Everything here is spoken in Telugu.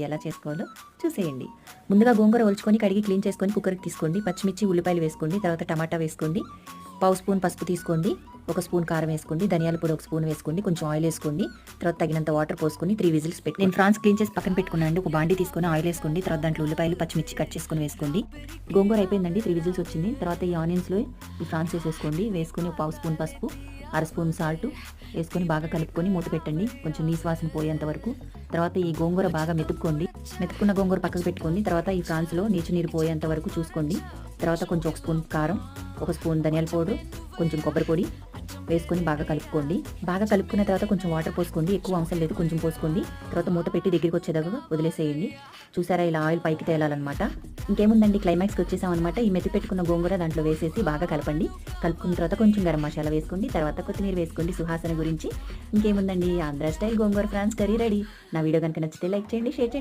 ఎలా చేసుకోవాలో చూసేయండి. ముందుగా గోంగూర ఒలుచుకొని కడిగి క్లీన్ చేసుకొని కుక్కర్కి తీసుకోండి. పచ్చిమిర్చి ఉల్లిపాయలు వేసుకోండి. తర్వాత టమాటా వేసుకోండి. పావు స్పూన్ పసుపు తీసుకోండి. ఒక స్పూన్ కారం వేసుకోండి. ధనియాల పొడి ఒక స్పూన్ వేసుకోండి. కొంచెం ఆయిల్ వేసుకోండి. తర్వాత తగినంత వాటర్ పోసుకొని 3 విజిల్స్ పెట్టి నేను ఫ్రాన్స్ క్లీన్ చేసి పక్కన పెట్టుకున్నానండి. ఒక బాండీ తీసుకొని ఆయిల్ వేసుకోండి. తర్వాత దాంట్లో ఉల్లిపాయలు పచ్చిమిర్చి కట్ చేసుకొని వేసుకోండి. గోంగూర అయిపోయిందండి. 3 విజిల్స్ వచ్చింది. తర్వాత ఈ ఆనియన్స్లో ఈ ఫ్రాన్స్ వేసేసుకోండి. వేసుకొని ఒక పావు స్పూన్ పసుపు, అర స్పూన్ సాల్ట్ వేసుకొని బాగా కలుపుకొని మూత పెట్టండి. కొంచెం నీసు వాసన పోయేంత వరకు. తర్వాత ఈ గోంగూర బాగా మెతుక్కోండి. మెతుక్కున్న గోంగూర పక్కకు పెట్టుకోండి. తర్వాత ఈ ఫ్రాన్స్లో నీరు పోయేంత వరకు చూసుకోండి. తర్వాత కొంచెం ఒక స్పూన్ కారం, ఒక స్పూన్ ధనియాల పౌడర్, కొంచెం కొబ్బరి పొడి వేసుకొని బాగా కలుపుకోండి. బాగా కలుపుకున్న తర్వాత కొంచెం వాటర్ పోసుకోండి. ఎక్కువ అవసరం లేదు, కొంచెం పోసుకోండి. తర్వాత మూత పెట్టి దగ్గరికి వచ్చేదాకా వదిలేసేయండి. చూసారా, ఇలా ఆయిల్ పైకి తేలాలన్నమాట. ఇంకేముందండి, క్లైమాక్స్కి వచ్చేసామన్నమాట. ఈ మెత్తి పెట్టుకున్న గోంగూర దాంట్లో వేసేసి బాగా కలపండి. కలుపుకున్న తర్వాత కొంచెం గరం మసాలా వేసుకోండి. తర్వాత కొత్తిమీర వేసుకోండి సువాసన గురించి. ఇంకేముందండి, ఆంధ్ర స్టైల్ గోంగూర ఫ్రాన్స్ కర్రీ రెడీ. నా వీడియో కనుక నచ్చితే లైక్ చేయండి, షేర్ చేయండి.